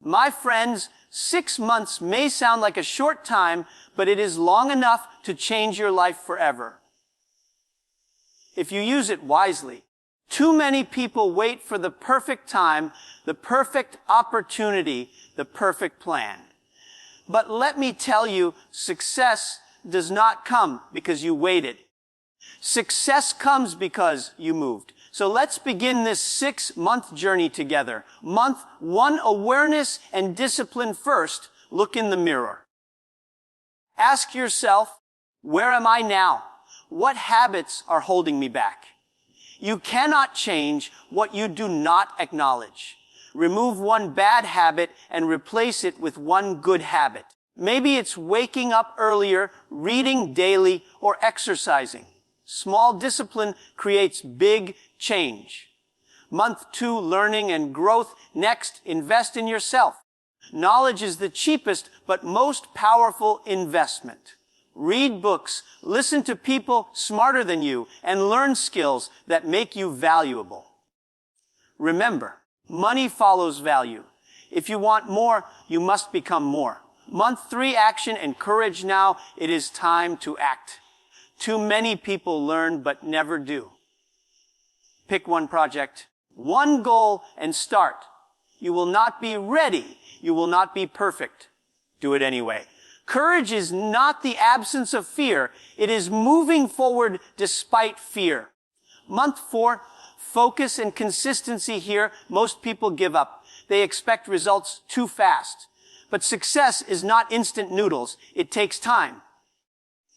My friends, 6 months may sound like a short time, but it is long enough to change your life forever, if you use it wisely. Too many people wait for the perfect time, the perfect opportunity, the perfect plan. But let me tell you, success does not come because you waited. Success comes because you moved. So let's begin this 6-month journey together. Month 1, awareness and discipline first. Look in the mirror. Ask yourself, where am I now? What habits are holding me back? You cannot change what you do not acknowledge. Remove one bad habit and replace it with one good habit. Maybe it's waking up earlier, reading daily, or exercising. Small discipline creates big change. Month 2, learning and growth. Next, invest in yourself. Knowledge is the cheapest but most powerful investment. Read books, listen to people smarter than you, and learn skills that make you valuable. Remember, money follows value. If you want more, you must become more. Month 3, action and courage. Now it is time to act. Too many people learn but never do. Pick one project, one goal, and start. You will not be ready. You will not be perfect. Do it anyway. Courage is not the absence of fear. It is moving forward despite fear. Month 4, focus and consistency. Here, most people give up. They expect results too fast. But success is not instant noodles. It takes time.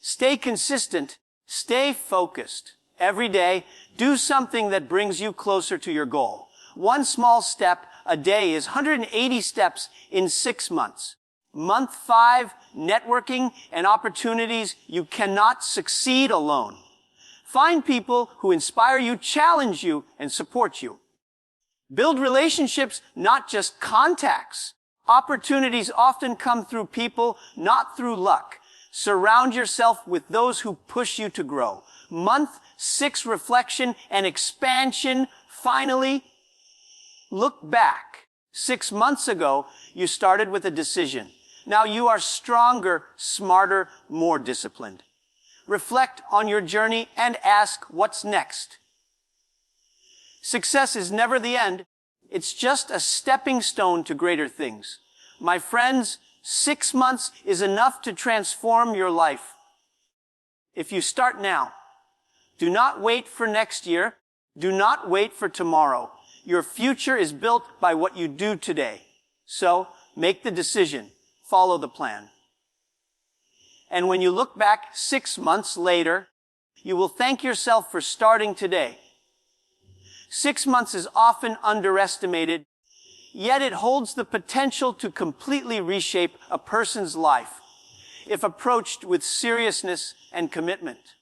Stay consistent. Stay focused. Every day, do something that brings you closer to your goal. One small step a day is 180 steps in 6 months. Month 5, networking and opportunities. You cannot succeed alone. Find people who inspire you, challenge you, and support you. Build relationships, not just contacts. Opportunities often come through people, not through luck. Surround yourself with those who push you to grow. Month 6, reflection and expansion. Finally, look back. 6 months ago, you started with a decision. Now you are stronger, smarter, more disciplined. Reflect on your journey and ask, what's next? Success is never the end. It's just a stepping stone to greater things. My friends, 6 months is enough to transform your life. If you start now, do not wait for next year. Do not wait for tomorrow. Your future is built by what you do today. So, make the decision. Follow the plan. And when you look back 6 months later, you will thank yourself for starting today. 6 months is often underestimated, yet it holds the potential to completely reshape a person's life if approached with seriousness and commitment.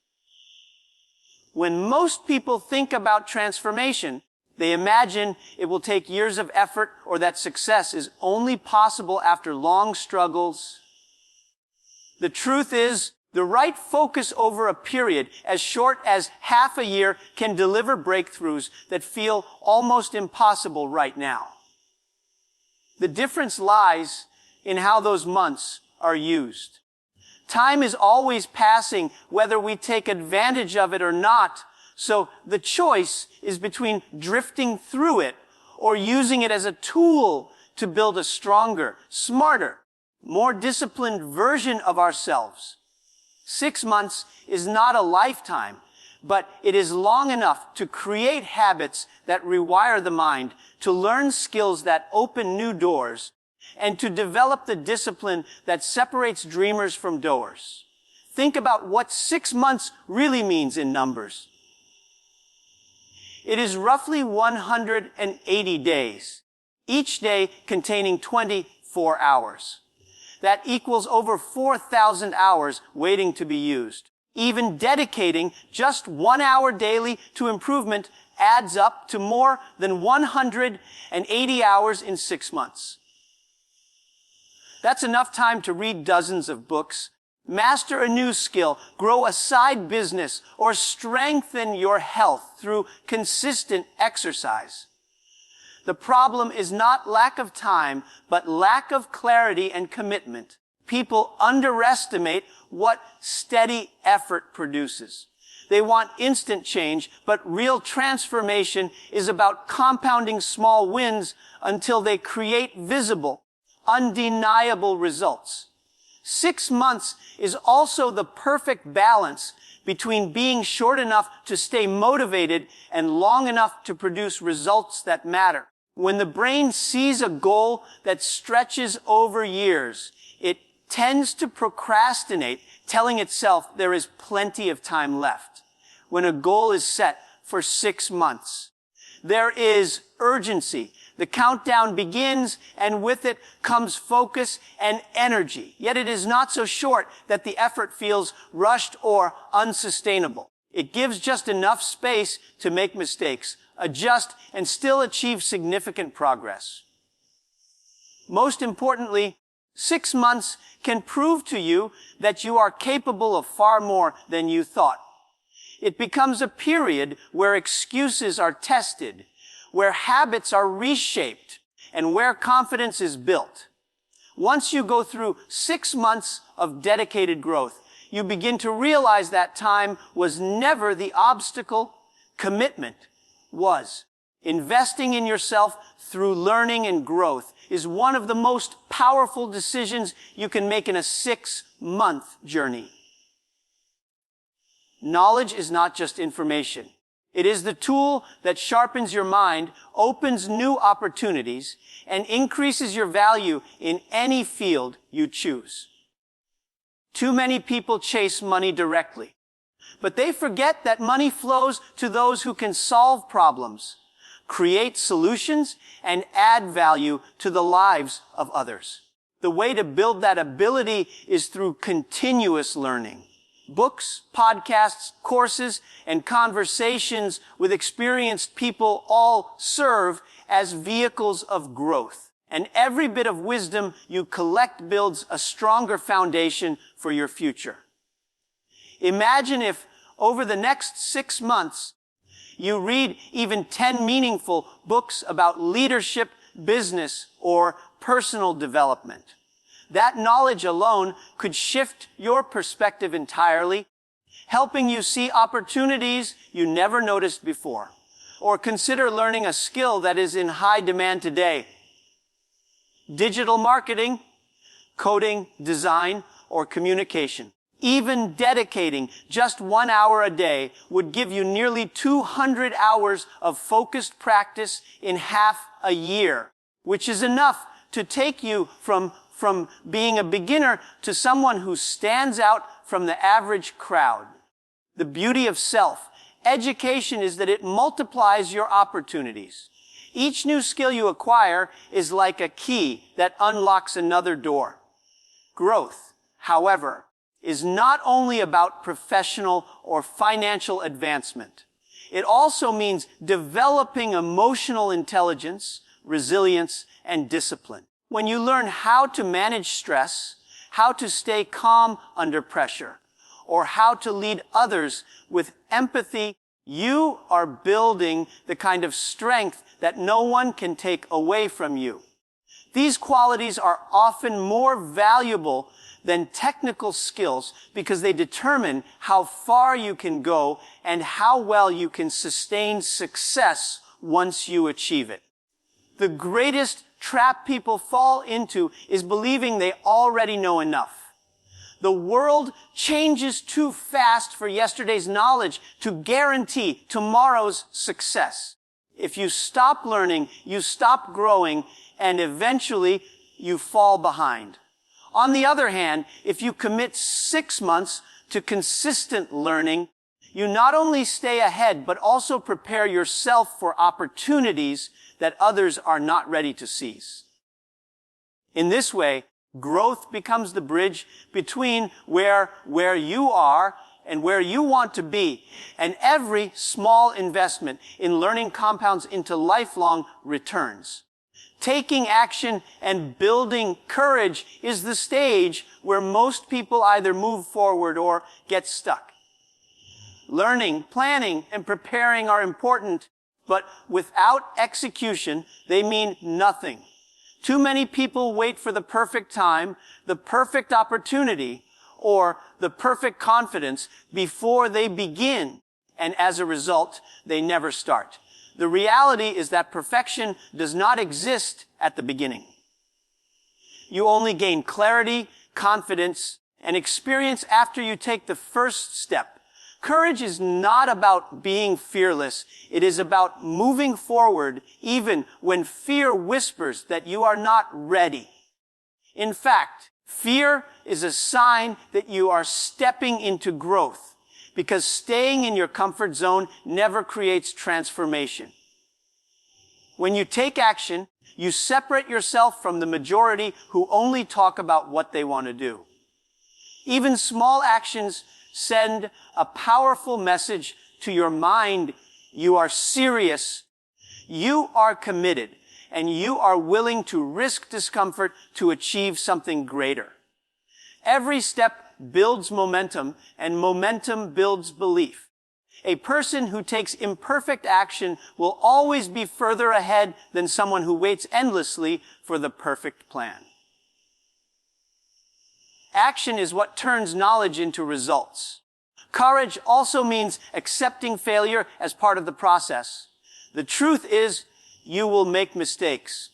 When most people think about transformation, they imagine it will take years of effort or that success is only possible after long struggles. The truth is, the right focus over a period as short as half a year can deliver breakthroughs that feel almost impossible right now. The difference lies in how those months are used. Time is always passing, whether we take advantage of it or not. So the choice is between drifting through it or using it as a tool to build a stronger, smarter, more disciplined version of ourselves. 6 months is not a lifetime, but it is long enough to create habits that rewire the mind, to learn skills that open new doors, and to develop the discipline that separates dreamers from doers. Think about what 6 months really means in numbers. It is roughly 180 days, each day containing 24 hours. That equals over 4,000 hours waiting to be used. Even dedicating just 1 hour daily to improvement adds up to more than 180 hours in 6 months. That's enough time to read dozens of books, master a new skill, grow a side business, or strengthen your health through consistent exercise. The problem is not lack of time, but lack of clarity and commitment. People underestimate what steady effort produces. They want instant change, but real transformation is about compounding small wins until they create visible, undeniable results. 6 months is also the perfect balance between being short enough to stay motivated and long enough to produce results that matter. When the brain sees a goal that stretches over years, it tends to procrastinate, telling itself there is plenty of time left. When a goal is set for 6 months, there is urgency. The countdown begins, and with it comes focus and energy. Yet it is not so short that the effort feels rushed or unsustainable. It gives just enough space to make mistakes, adjust, and still achieve significant progress. Most importantly, 6 months can prove to you that you are capable of far more than you thought. It becomes a period where excuses are tested, where habits are reshaped, and where confidence is built. Once you go through 6 months of dedicated growth, you begin to realize that time was never the obstacle. Commitment was. Investing in yourself through learning and growth is one of the most powerful decisions you can make in a 6-month journey. Knowledge is not just information. It is the tool that sharpens your mind, opens new opportunities, and increases your value in any field you choose. Too many people chase money directly, but they forget that money flows to those who can solve problems, create solutions, and add value to the lives of others. The way to build that ability is through continuous learning. Books, podcasts, courses, and conversations with experienced people all serve as vehicles of growth. And every bit of wisdom you collect builds a stronger foundation for your future. Imagine if over the next 6 months, you read even 10 meaningful books about leadership, business, or personal development. That knowledge alone could shift your perspective entirely, helping you see opportunities you never noticed before. Or consider learning a skill that is in high demand today. Digital marketing, coding, design, or communication. Even dedicating just 1 hour a day would give you nearly 200 hours of focused practice in half a year, which is enough to take you from being a beginner to someone who stands out from the average crowd. The beauty of self-education is that it multiplies your opportunities. Each new skill you acquire is like a key that unlocks another door. Growth, however, is not only about professional or financial advancement. It also means developing emotional intelligence, resilience, and discipline. When you learn how to manage stress, how to stay calm under pressure, or how to lead others with empathy, you are building the kind of strength that no one can take away from you. These qualities are often more valuable than technical skills because they determine how far you can go and how well you can sustain success once you achieve it. The greatest trap people fall into is believing they already know enough. The world changes too fast for yesterday's knowledge to guarantee tomorrow's success. If you stop learning, you stop growing, and eventually you fall behind. On the other hand, if you commit 6 months to consistent learning, you not only stay ahead, but also prepare yourself for opportunities that others are not ready to seize. In this way, growth becomes the bridge between where you are and where you want to be. And every small investment in learning compounds into lifelong returns. Taking action and building courage is the stage where most people either move forward or get stuck. Learning, planning, and preparing are important, but without execution, they mean nothing. Too many people wait for the perfect time, the perfect opportunity, or the perfect confidence before they begin, and as a result, they never start. The reality is that perfection does not exist at the beginning. You only gain clarity, confidence, and experience after you take the first step. Courage is not about being fearless. It is about moving forward even when fear whispers that you are not ready. In fact, fear is a sign that you are stepping into growth, because staying in your comfort zone never creates transformation. When you take action, you separate yourself from the majority who only talk about what they want to do. Even small actions send a powerful message to your mind. You are serious, you are committed, and you are willing to risk discomfort to achieve something greater. Every step builds momentum, and momentum builds belief. A person who takes imperfect action will always be further ahead than someone who waits endlessly for the perfect plan. Action is what turns knowledge into results. Courage also means accepting failure as part of the process. The truth is, you will make mistakes,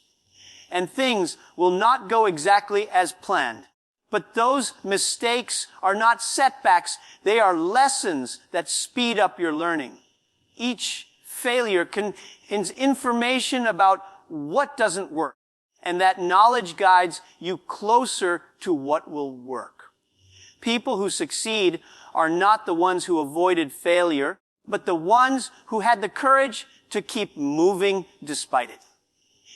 and things will not go exactly as planned. But those mistakes are not setbacks. They are lessons that speed up your learning. Each failure contains information about what doesn't work, and that knowledge guides you closer to what will work. People who succeed are not the ones who avoided failure, but the ones who had the courage to keep moving despite it.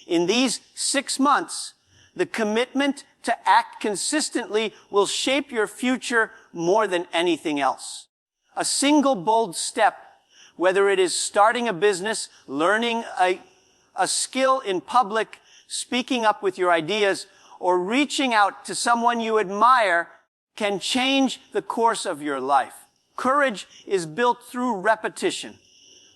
In these 6 months, the commitment to act consistently will shape your future more than anything else. A single bold step, whether it is starting a business, learning a skill in public, speaking up with your ideas, or reaching out to someone you admire, can change the course of your life. Courage is built through repetition.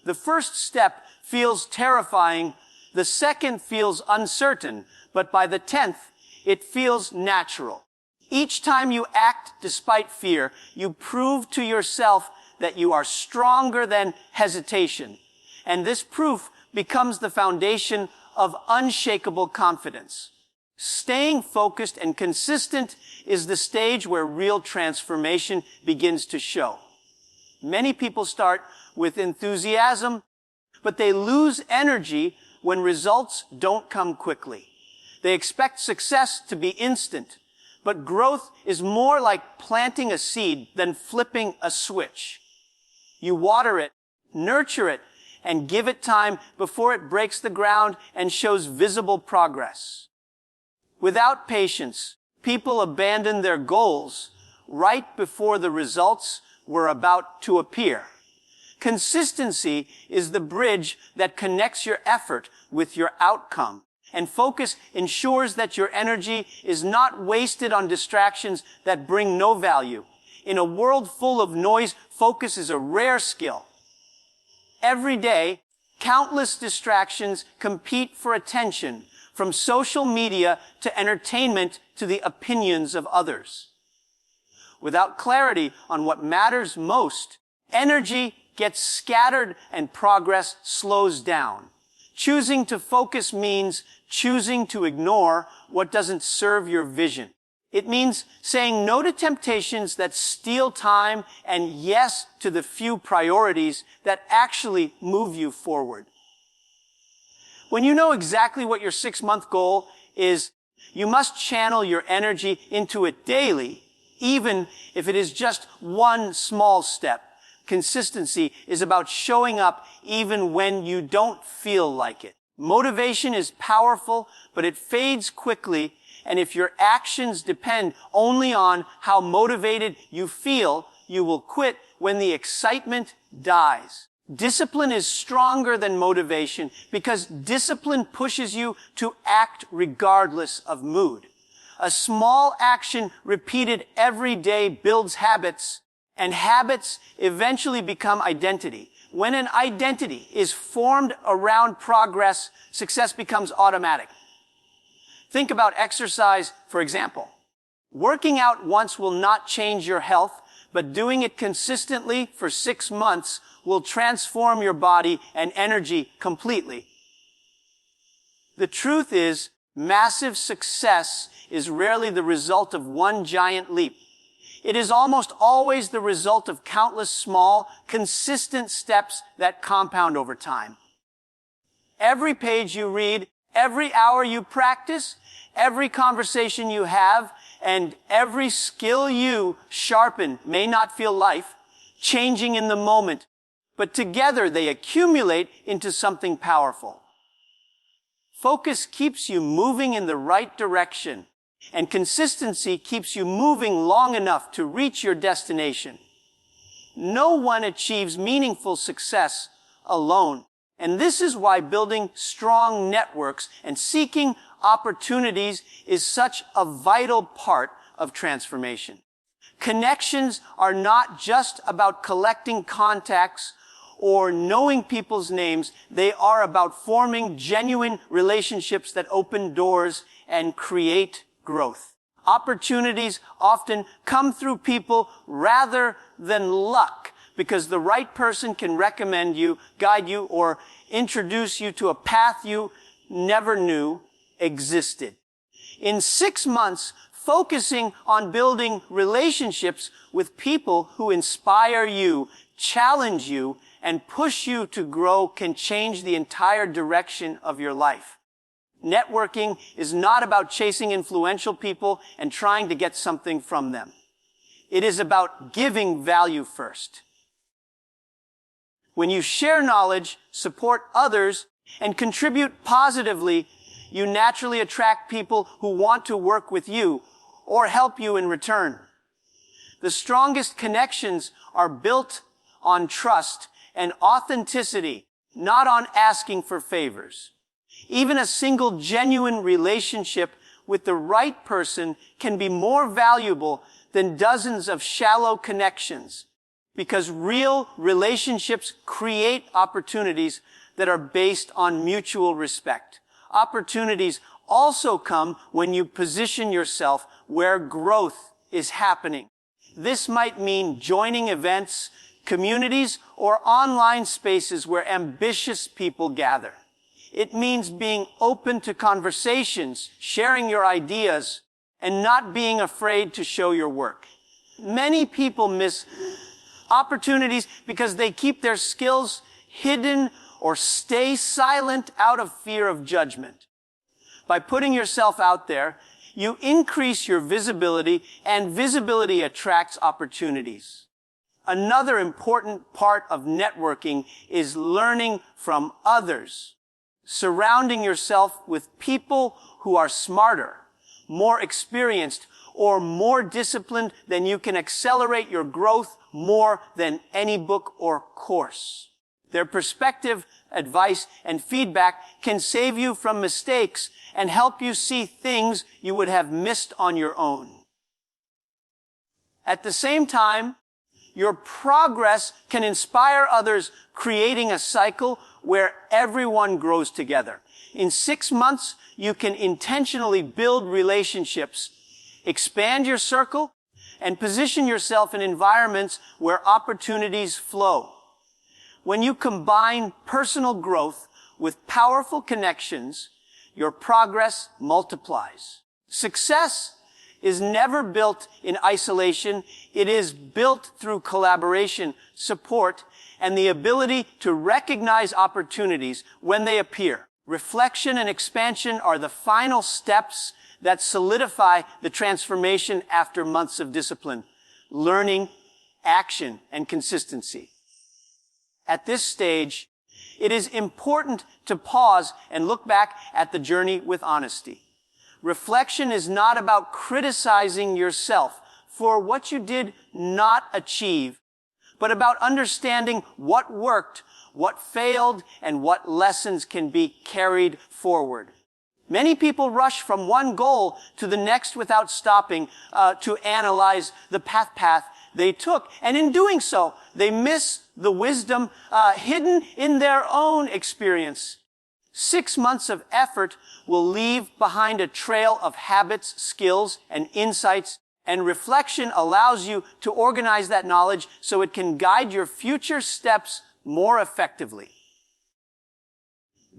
The first step feels terrifying, the second feels uncertain, but by the 10th, it feels natural. Each time you act despite fear, you prove to yourself that you are stronger than hesitation. And this proof becomes the foundation of unshakable confidence. Staying focused and consistent is the stage where real transformation begins to show. Many people start with enthusiasm, but they lose energy when results don't come quickly. They expect success to be instant, but growth is more like planting a seed than flipping a switch. You water it, nurture it, and give it time before it breaks the ground and shows visible progress. Without patience, people abandon their goals right before the results were about to appear. Consistency is the bridge that connects your effort with your outcome. And focus ensures that your energy is not wasted on distractions that bring no value. In a world full of noise, focus is a rare skill. Every day, countless distractions compete for attention, from social media to entertainment to the opinions of others. Without clarity on what matters most, energy gets scattered and progress slows down. Choosing to focus means choosing to ignore what doesn't serve your vision. It means saying no to temptations that steal time and yes to the few priorities that actually move you forward. When you know exactly what your 6-month goal is, you must channel your energy into it daily, even if it is just one small step. Consistency is about showing up even when you don't feel like it. Motivation is powerful, but it fades quickly, and if your actions depend only on how motivated you feel, you will quit when the excitement dies. Discipline is stronger than motivation because discipline pushes you to act regardless of mood. A small action repeated every day builds habits, and habits eventually become identity. When an identity is formed around progress, success becomes automatic. Think about exercise, for example. Working out once will not change your health, but doing it consistently for 6 months will transform your body and energy completely. The truth is, massive success is rarely the result of one giant leap. It is almost always the result of countless small, consistent steps that compound over time. Every page you read, every hour you practice, every conversation you have, and every skill you sharpen may not feel life-changing in the moment, but together they accumulate into something powerful. Focus keeps you moving in the right direction, and consistency keeps you moving long enough to reach your destination. No one achieves meaningful success alone, and this is why building strong networks and seeking opportunities is such a vital part of transformation. Connections are not just about collecting contacts or knowing people's names. They are about forming genuine relationships that open doors and create growth. Opportunities often come through people rather than luck, because the right person can recommend you, guide you, or introduce you to a path you never knew existed. In 6 months, focusing on building relationships with people who inspire you, challenge you, and push you to grow can change the entire direction of your life. Networking is not about chasing influential people and trying to get something from them. It is about giving value first. When you share knowledge, support others, and contribute positively, you naturally attract people who want to work with you or help you in return. The strongest connections are built on trust and authenticity, not on asking for favors. Even a single genuine relationship with the right person can be more valuable than dozens of shallow connections, because real relationships create opportunities that are based on mutual respect. Opportunities also come when you position yourself where growth is happening. This might mean joining events, communities, or online spaces where ambitious people gather. It means being open to conversations, sharing your ideas, and not being afraid to show your work. Many people miss opportunities because they keep their skills hidden or stay silent out of fear of judgment. By putting yourself out there, you increase your visibility, and visibility attracts opportunities. Another important part of networking is learning from others. Surrounding yourself with people who are smarter, more experienced, or more disciplined than you can accelerate your growth more than any book or course. Their perspective, advice, and feedback can save you from mistakes and help you see things you would have missed on your own. At the same time, your progress can inspire others, creating a cycle where everyone grows together. In 6 months, you can intentionally build relationships, expand your circle, and position yourself in environments where opportunities flow. When you combine personal growth with powerful connections, your progress multiplies. Success is never built in isolation. It is built through collaboration, support, and the ability to recognize opportunities when they appear. Reflection and expansion are the final steps that solidify the transformation after months of discipline, learning, action, and consistency. At this stage, it is important to pause and look back at the journey with honesty. Reflection is not about criticizing yourself for what you did not achieve, but about understanding what worked, what failed, and what lessons can be carried forward. Many people rush from one goal to the next without stopping to analyze the path they took. And in doing so, they miss the wisdom hidden in their own experience. 6 months of effort will leave behind a trail of habits, skills, and insights, and reflection allows you to organize that knowledge so it can guide your future steps more effectively.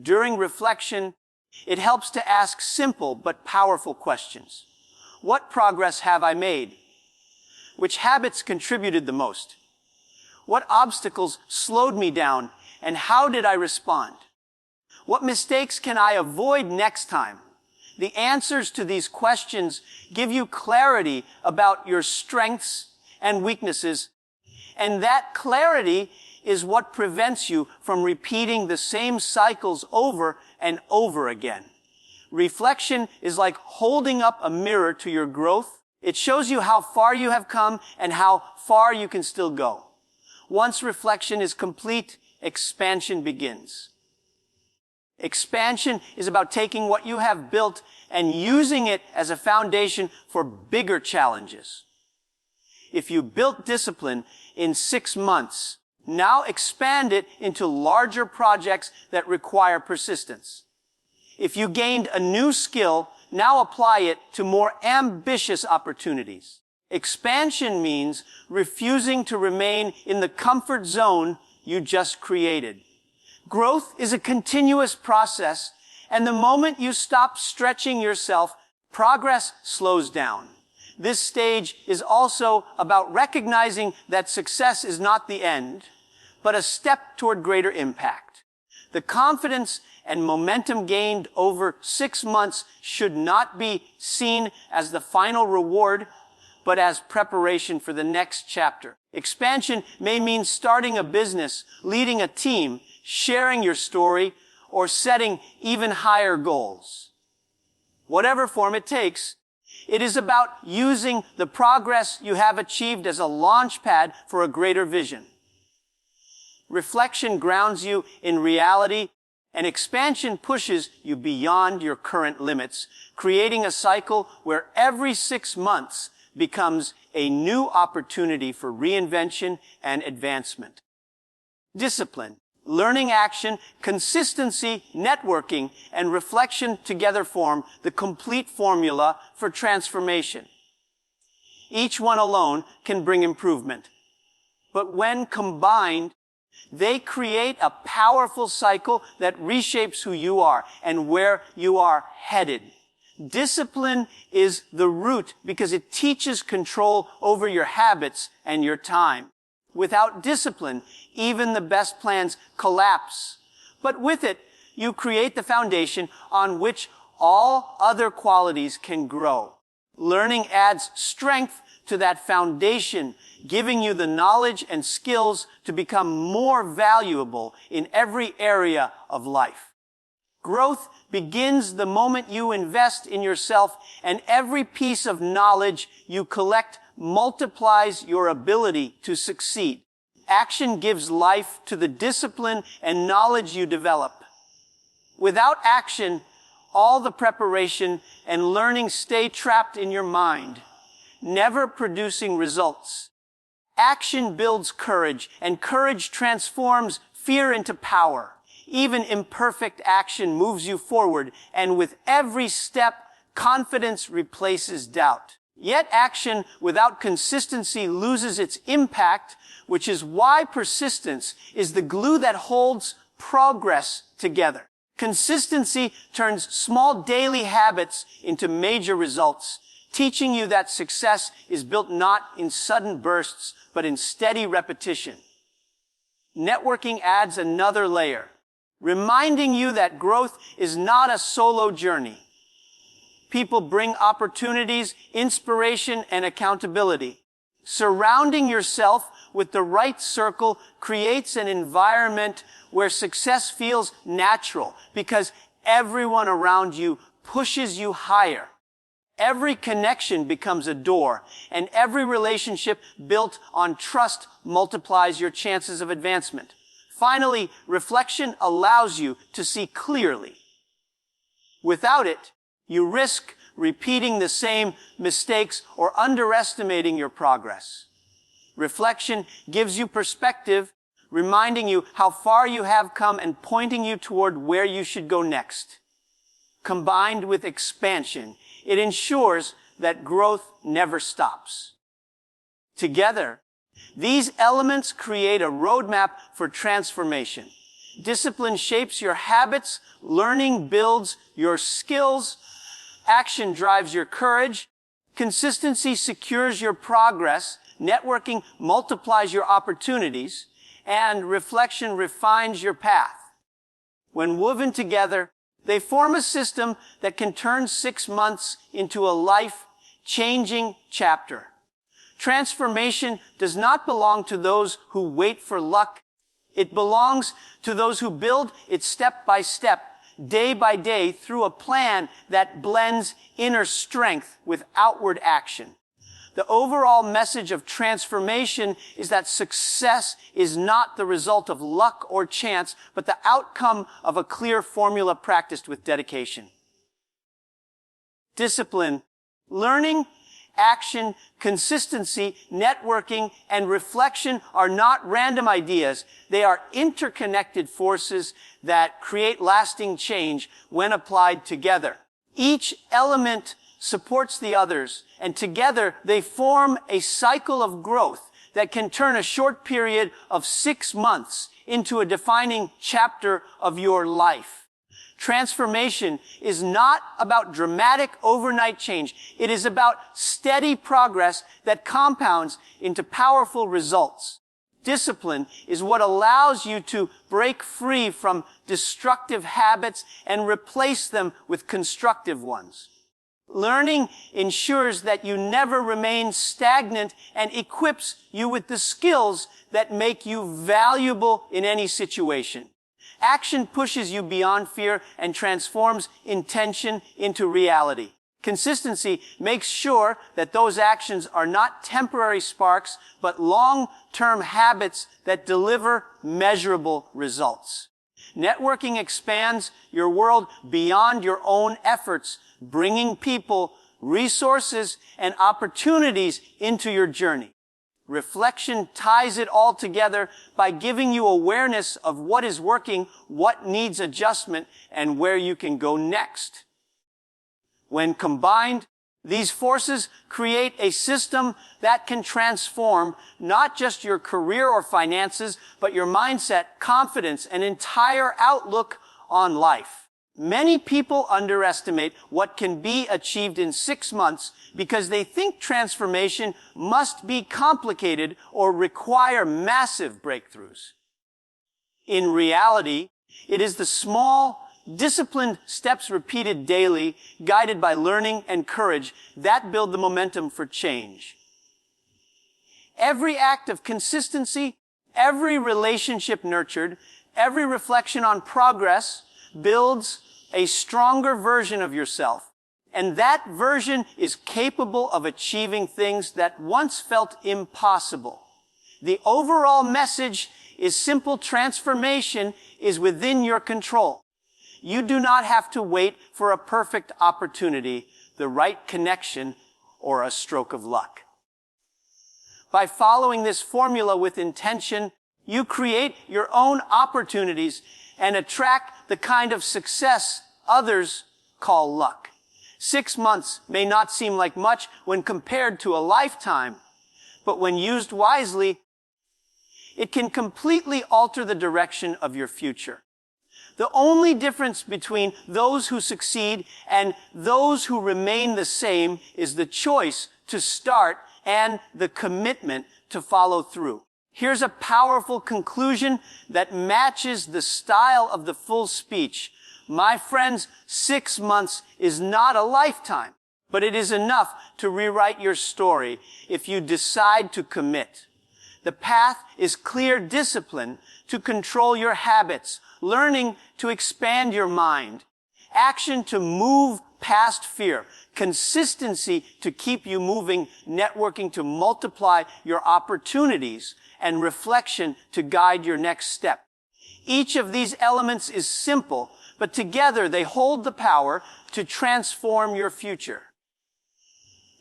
During reflection, it helps to ask simple but powerful questions. What progress have I made? Which habits contributed the most? What obstacles slowed me down, and how did I respond? What mistakes can I avoid next time? The answers to these questions give you clarity about your strengths and weaknesses, and that clarity is what prevents you from repeating the same cycles over and over again. Reflection is like holding up a mirror to your growth. It shows you how far you have come and how far you can still go. Once reflection is complete, expansion begins. Expansion is about taking what you have built and using it as a foundation for bigger challenges. If you built discipline in 6 months, now expand it into larger projects that require persistence. If you gained a new skill, now apply it to more ambitious opportunities. Expansion means refusing to remain in the comfort zone you just created. Growth is a continuous process, and the moment you stop stretching yourself, progress slows down. This stage is also about recognizing that success is not the end, but a step toward greater impact. The confidence and momentum gained over 6 months should not be seen as the final reward, but as preparation for the next chapter. Expansion may mean starting a business, leading a team, sharing your story, or setting even higher goals. Whatever form it takes, it is about using the progress you have achieved as a launch pad for a greater vision. Reflection grounds you in reality, and expansion pushes you beyond your current limits, creating a cycle where every 6 months becomes a new opportunity for reinvention and advancement. Discipline, learning action, consistency, networking, and reflection together form the complete formula for transformation. Each one alone can bring improvement, but when combined, they create a powerful cycle that reshapes who you are and where you are headed. Discipline is the root because it teaches control over your habits and your time. Without discipline, even the best plans collapse. But with it, you create the foundation on which all other qualities can grow. Learning adds strength to that foundation, giving you the knowledge and skills to become more valuable in every area of life. Growth begins the moment you invest in yourself, and every piece of knowledge you collect multiplies your ability to succeed. Action gives life to the discipline and knowledge you develop. Without action, all the preparation and learning stay trapped in your mind, never producing results. Action builds courage, and courage transforms fear into power. Even imperfect action moves you forward, and with every step, confidence replaces doubt. Yet action without consistency loses its impact, which is why persistence is the glue that holds progress together. Consistency turns small daily habits into major results, teaching you that success is built not in sudden bursts, but in steady repetition. Networking adds another layer, reminding you that growth is not a solo journey. People bring opportunities, inspiration, and accountability. Surrounding yourself with the right circle creates an environment where success feels natural because everyone around you pushes you higher. Every connection becomes a door, and every relationship built on trust multiplies your chances of advancement. Finally, reflection allows you to see clearly. Without it, you risk repeating the same mistakes or underestimating your progress. Reflection gives you perspective, reminding you how far you have come and pointing you toward where you should go next. Combined with expansion, it ensures that growth never stops. Together, these elements create a roadmap for transformation. Discipline shapes your habits, learning builds your skills, action drives your courage, consistency secures your progress, networking multiplies your opportunities, and reflection refines your path. When woven together, they form a system that can turn 6 months into a life-changing chapter. Transformation does not belong to those who wait for luck. It belongs to those who build it step by step, day by day, through a plan that blends inner strength with outward action. The overall message of transformation is that success is not the result of luck or chance, but the outcome of a clear formula practiced with dedication. Discipline, learning, action, consistency, networking, and reflection are not random ideas. They are interconnected forces that create lasting change when applied together. Each element supports the others, and together they form a cycle of growth that can turn a short period of 6 months into a defining chapter of your life. Transformation is not about dramatic overnight change. It is about steady progress that compounds into powerful results. Discipline is what allows you to break free from destructive habits and replace them with constructive ones. Learning ensures that you never remain stagnant and equips you with the skills that make you valuable in any situation. Action pushes you beyond fear and transforms intention into reality. Consistency makes sure that those actions are not temporary sparks, but long-term habits that deliver measurable results. Networking expands your world beyond your own efforts, bringing people, resources, and opportunities into your journey. Reflection ties it all together by giving you awareness of what is working, what needs adjustment, and where you can go next. When combined, these forces create a system that can transform not just your career or finances, but your mindset, confidence, and entire outlook on life. Many people underestimate what can be achieved in 6 months because they think transformation must be complicated or require massive breakthroughs. In reality, it is the small, disciplined steps repeated daily, guided by learning and courage, that build the momentum for change. Every act of consistency, every relationship nurtured, every reflection on progress builds a stronger version of yourself. And that version is capable of achieving things that once felt impossible. The overall message is simple: transformation is within your control. You do not have to wait for a perfect opportunity, the right connection, or a stroke of luck. By following this formula with intention, you create your own opportunities and attract the kind of success others call luck. 6 months may not seem like much when compared to a lifetime, but when used wisely, it can completely alter the direction of your future. The only difference between those who succeed and those who remain the same is the choice to start and the commitment to follow through. Here's a powerful conclusion that matches the style of the full speech. My friends, 6 months is not a lifetime, but it is enough to rewrite your story if you decide to commit. The path is clear discipline to control your habits, learning to expand your mind, action to move past fear, consistency to keep you moving, networking to multiply your opportunities, and reflection to guide your next step. Each of these elements is simple, but together they hold the power to transform your future.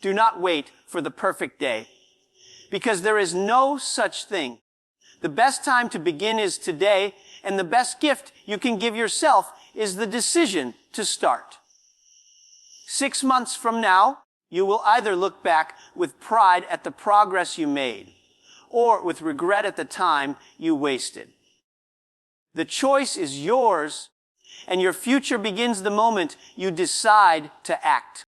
Do not wait for the perfect day. because there is no such thing. The best time to begin is today, and the best gift you can give yourself is the decision to start. 6 months from now, you will either look back with pride at the progress you made, or with regret at the time you wasted. The choice is yours, and your future begins the moment you decide to act.